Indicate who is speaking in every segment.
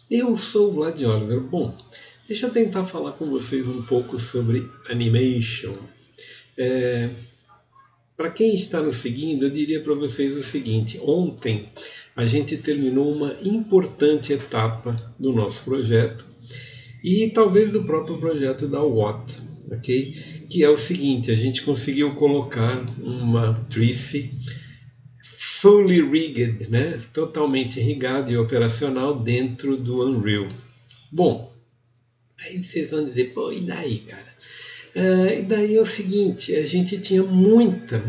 Speaker 1: Eu sou o Vlad Oliver. Bom, deixa eu tentar falar com vocês um pouco sobre animation. Para quem está nos seguindo, eu diria para vocês o seguinte: ontem a gente terminou uma importante etapa do nosso projeto e talvez do próprio projeto da Watt, ok? Que é o seguinte: a gente conseguiu colocar uma Trife fully rigged, né? Totalmente irrigada e operacional dentro do Unreal. Bom, aí vocês vão dizer, pô, e daí, cara? E daí é o seguinte, a gente tinha muita...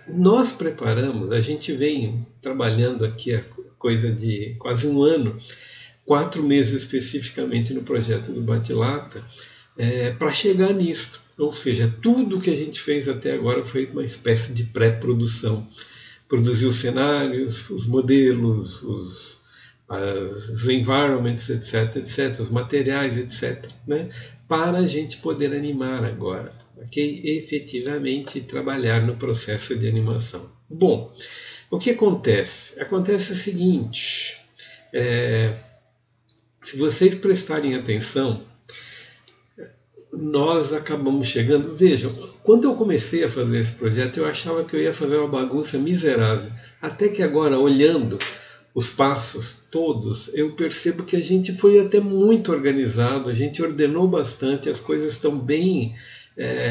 Speaker 1: nós preparamos, a gente vem trabalhando aqui a coisa de quase um ano, 4 meses especificamente no projeto do Batilata, para chegar nisso. Ou seja, tudo que a gente fez até agora foi uma espécie de pré-produção. Produziu os cenários, os modelos, os environments, etc., os materiais, etc., né? Para a gente poder animar agora, ok? Efetivamente trabalhar no processo de animação. Bom, o que acontece? Acontece o seguinte, se vocês prestarem atenção, nós acabamos chegando... Vejam, quando eu comecei a fazer esse projeto, eu achava que eu ia fazer uma bagunça miserável. Até que agora, olhando os passos todos, eu percebo que a gente foi até muito organizado, a gente ordenou bastante, as coisas estão bem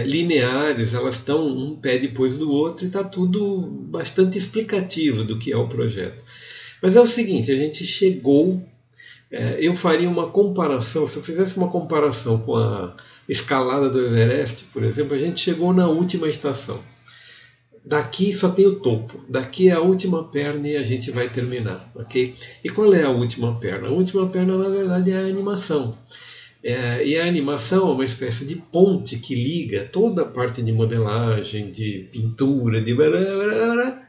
Speaker 1: lineares, elas estão um pé depois do outro e está tudo bastante explicativo do que é o projeto. Mas é o seguinte, a gente chegou... eu faria uma comparação, se eu fizesse uma comparação com a escalada do Everest, por exemplo, a gente chegou na última estação. Daqui só tem o topo, daqui é a última perna e a gente vai terminar, ok? E qual é a última perna? A última perna, na verdade, é a animação. E a animação é uma espécie de ponte que liga toda a parte de modelagem, de pintura,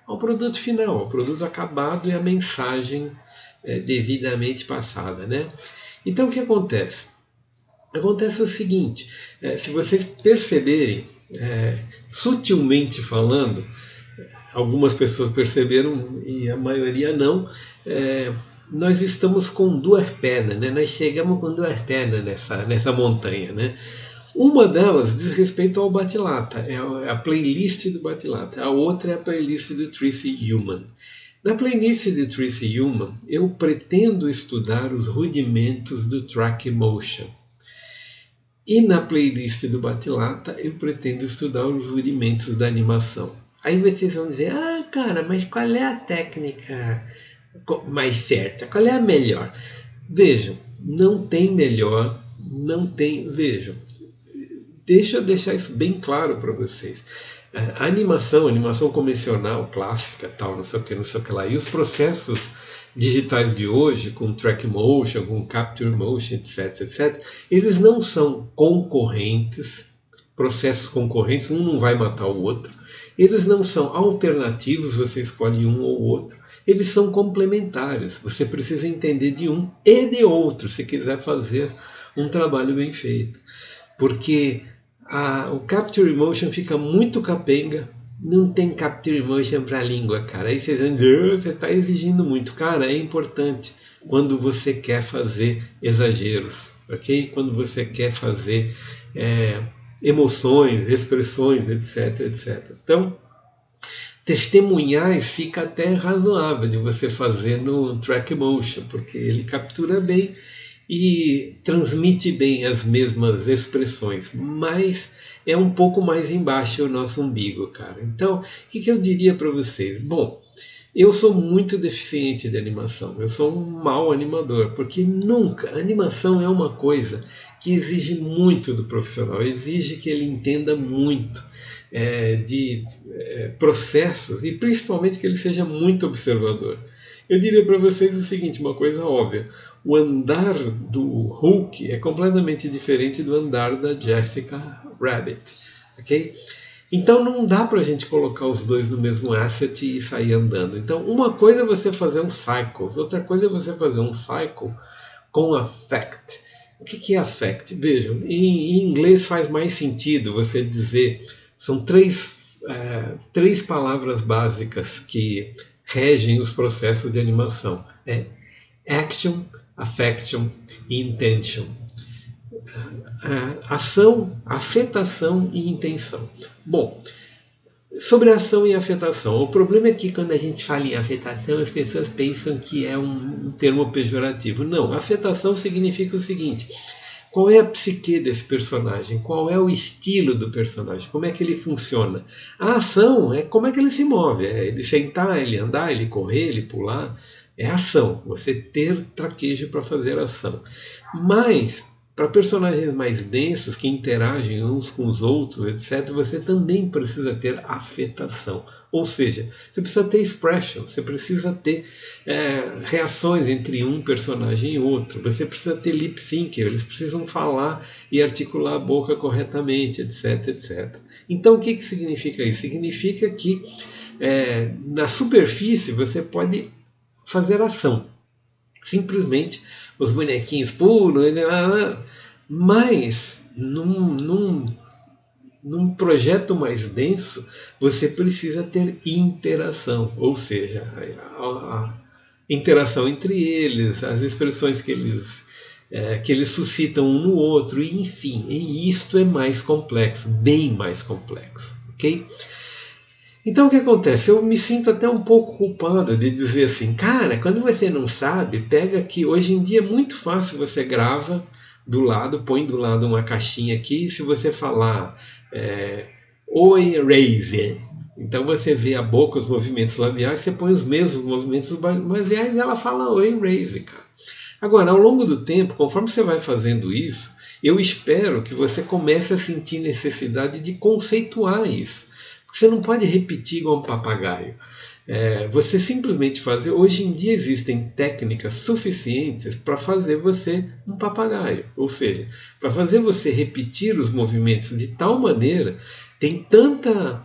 Speaker 1: ao produto final, ao produto acabado e a mensagem devidamente passada, né? Então o que acontece? Acontece o seguinte, se vocês perceberem, sutilmente falando, algumas pessoas perceberam e a maioria não, nós estamos com duas pernas, né? Nós chegamos com duas pernas nessa montanha, né? Uma delas diz respeito ao Batilata, é a playlist do Batilata, a outra é a playlist do Trice Human. Na playlist de Trice Human, eu pretendo estudar os rudimentos do Track Motion. E na playlist do Batilata, eu pretendo estudar os rudimentos da animação. Aí vocês vão dizer, cara, mas qual é a técnica mais certa? Qual é a melhor? Vejam, não tem melhor, não tem... Vejam, deixa eu deixar isso bem claro para vocês. A animação convencional, clássica, tal, não sei o que lá, e os processos digitais de hoje, com track motion, com capture motion, etc., eles não são concorrentes, processos concorrentes, um não vai matar o outro, eles não são alternativos, você escolhe um ou outro, eles são complementares, você precisa entender de um e de outro, se quiser fazer um trabalho bem feito, porque o Capture Motion fica muito capenga, não tem Capture Motion para a língua, cara. Aí você está exigindo muito. Cara, é importante quando você quer fazer exageros, ok? Quando você quer fazer emoções, expressões, etc. Então, testemunhais fica até razoável de você fazer no Track Motion, porque ele captura bem e transmite bem as mesmas expressões, mas é um pouco mais embaixo o nosso umbigo, cara. Então, o que eu diria para vocês? Bom, eu sou muito deficiente de animação, eu sou um mau animador, porque nunca, a animação é uma coisa que exige muito do profissional, exige que ele entenda muito de processos e principalmente que ele seja muito observador. Eu diria para vocês o seguinte, uma coisa óbvia, o andar do Hulk é completamente diferente do andar da Jessica Rabbit, ok? Então não dá para a gente colocar os dois no mesmo asset e sair andando. Então uma coisa é você fazer um cycle, outra coisa é você fazer um cycle com affect. O que é affect? Vejam, em inglês faz mais sentido você dizer, são três palavras básicas que regem os processos de animação. É action, affection e intention. Ação, afetação e intenção. Bom, sobre ação e afetação. O problema é que quando a gente fala em afetação, as pessoas pensam que é um termo pejorativo. Não, afetação significa o seguinte: qual é a psique desse personagem? Qual é o estilo do personagem? Como é que ele funciona? A ação é como é que ele se move. É ele sentar, ele andar, ele correr, ele pular. É ação. Você ter traquejo para fazer ação. Mas, para personagens mais densos, que interagem uns com os outros, etc., você também precisa ter afetação. Ou seja, você precisa ter expression, você precisa ter reações entre um personagem e outro, você precisa ter lip sync, eles precisam falar e articular a boca corretamente, etc., etc. Então, o que significa isso? Significa que na superfície você pode fazer ação. Simplesmente os bonequinhos pulam, mas num projeto mais denso você precisa ter interação, ou seja, a interação entre eles, as expressões que eles suscitam um no outro, e enfim, e isto é mais complexo, bem mais complexo, ok? Então o que acontece? Eu me sinto até um pouco culpado de dizer assim, cara, quando você não sabe, pega aqui, hoje em dia é muito fácil, você grava do lado, põe do lado uma caixinha aqui, e se você falar oi, raise, então você vê a boca, os movimentos labiais, você põe os mesmos movimentos labiais e ela fala oi, raise, cara. Agora, ao longo do tempo, conforme você vai fazendo isso, eu espero que você comece a sentir necessidade de conceituar isso. Você não pode repetir igual um papagaio. Você simplesmente fazer. Hoje em dia existem técnicas suficientes para fazer você um papagaio. Ou seja, para fazer você repetir os movimentos de tal maneira, tem tanta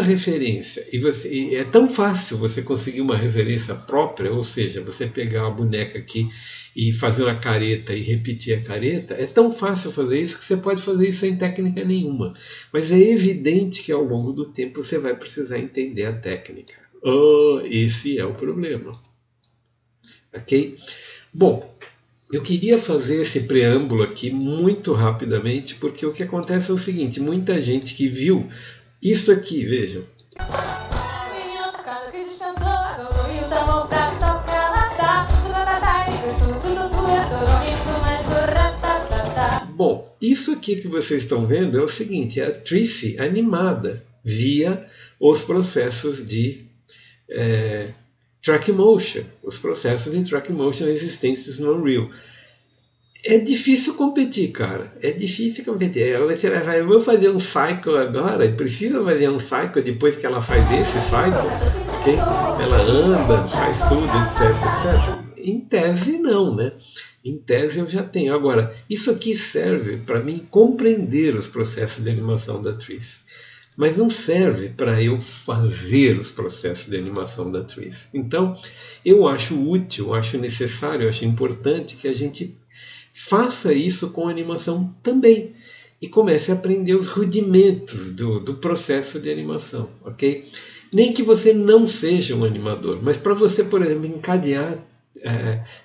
Speaker 1: referência, e é tão fácil você conseguir uma referência própria, ou seja, você pegar uma boneca aqui e fazer uma careta e repetir a careta, é tão fácil fazer isso que você pode fazer isso sem técnica nenhuma. Mas é evidente que ao longo do tempo você vai precisar entender a técnica. Esse é o problema. Ok? Bom, eu queria fazer esse preâmbulo aqui muito rapidamente, porque o que acontece é o seguinte, muita gente que viu isso aqui, vejam. Bom, isso aqui que vocês estão vendo é o seguinte, é a Trissy animada via os processos de track motion, os processos de track motion existentes no Unreal. É difícil competir, cara. É difícil competir. Você vai falar, eu vou fazer um cycle agora, e precisa fazer um cycle depois que ela faz esse cycle, okay? Ela anda, faz tudo, etc, etc. Em tese, não, né? Em tese eu já tenho. Agora, isso aqui serve para mim compreender os processos de animação da Trissy. Mas não serve para eu fazer os processos de animação da Trissy. Então, eu acho útil, acho necessário, acho importante que a gente faça isso com animação também. E comece a aprender os rudimentos do processo de animação, ok? Nem que você não seja um animador, mas para você, por exemplo, encadear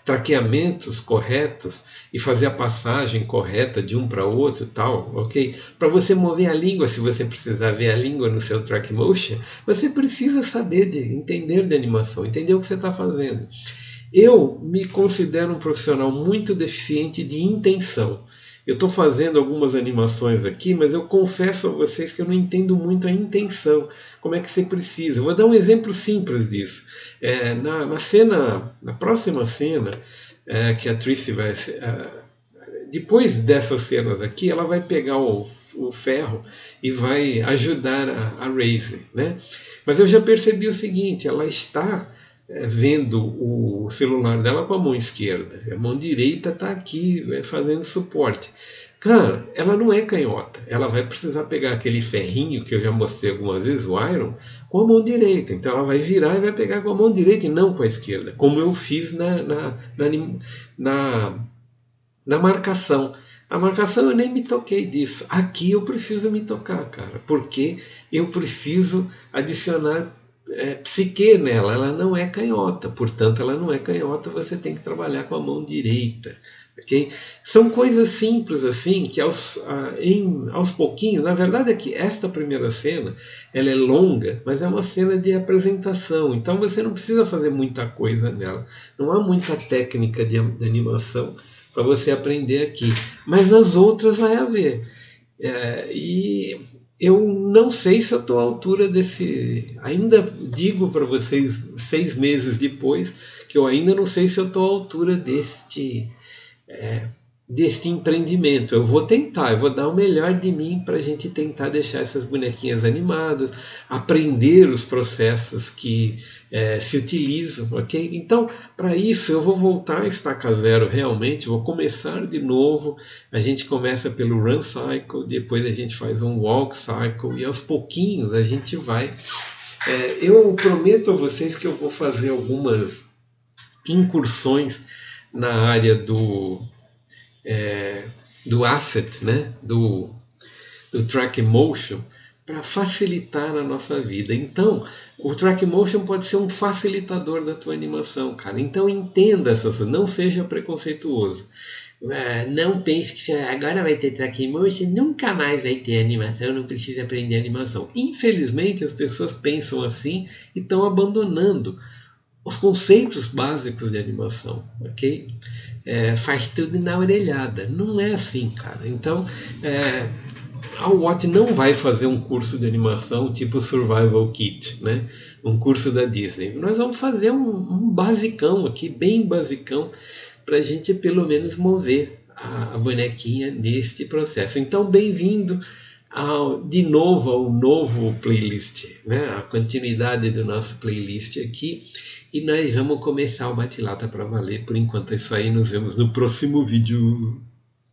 Speaker 1: traqueamentos corretos e fazer a passagem correta de um para outro, tal, ok? Para você mover a língua, se você precisar ver a língua no seu track motion, você precisa saber entender de animação, entender o que você está fazendo. Eu me considero um profissional muito deficiente de intenção. Eu estou fazendo algumas animações aqui, mas eu confesso a vocês que eu não entendo muito a intenção. Como é que você precisa? Eu vou dar um exemplo simples disso. Na próxima cena, que a Trissy vai... depois dessas cenas aqui, ela vai pegar o ferro e vai ajudar a Raise, né? Mas eu já percebi o seguinte, ela está vendo o celular dela com a mão esquerda. A mão direita está aqui fazendo suporte. Cara, ela não é canhota. Ela vai precisar pegar aquele ferrinho que eu já mostrei algumas vezes, o iron, com a mão direita. Então ela vai virar e vai pegar com a mão direita e não com a esquerda, como eu fiz na marcação. A marcação eu nem me toquei disso. Aqui eu preciso me tocar, cara, porque eu preciso adicionar psique nela, ela não é canhota, portanto ela não é canhota, você tem que trabalhar com a mão direita. Okay? São coisas simples assim, que aos pouquinhos, na verdade é que esta primeira cena, ela é longa, mas é uma cena de apresentação, então você não precisa fazer muita coisa nela, não há muita técnica de animação para você aprender aqui, mas nas outras vai haver. E eu não sei se eu estou à altura desse. Ainda digo para vocês 6 meses depois que eu ainda não sei se eu estou à altura deste empreendimento. Eu vou tentar, eu vou dar o melhor de mim para a gente tentar deixar essas bonequinhas animadas, aprender os processos que se utilizam, ok? Então, para isso, eu vou voltar a estaca zero realmente, vou começar de novo. A gente começa pelo run cycle, depois a gente faz um walk cycle e aos pouquinhos a gente vai. Eu prometo a vocês que eu vou fazer algumas incursões na área do asset, né? do track motion, para facilitar a nossa vida. Então, o track motion pode ser um facilitador da tua animação, cara. Então, entenda essa coisa, não seja preconceituoso. Não pense que agora vai ter track motion, nunca mais vai ter animação, não precisa aprender animação. Infelizmente, as pessoas pensam assim e estão abandonando os conceitos básicos de animação, ok? Faz tudo na orelhada. Não é assim, cara. Então, a Watt não vai fazer um curso de animação tipo Survival Kit, né? Um curso da Disney. Nós vamos fazer um basicão aqui, bem basicão, para a gente pelo menos mover a bonequinha neste processo. Então, bem-vindo de novo ao novo playlist, né? A continuidade do nosso playlist aqui. E nós vamos começar o Bate-Lata para valer. Por enquanto é isso aí. Nos vemos no próximo vídeo.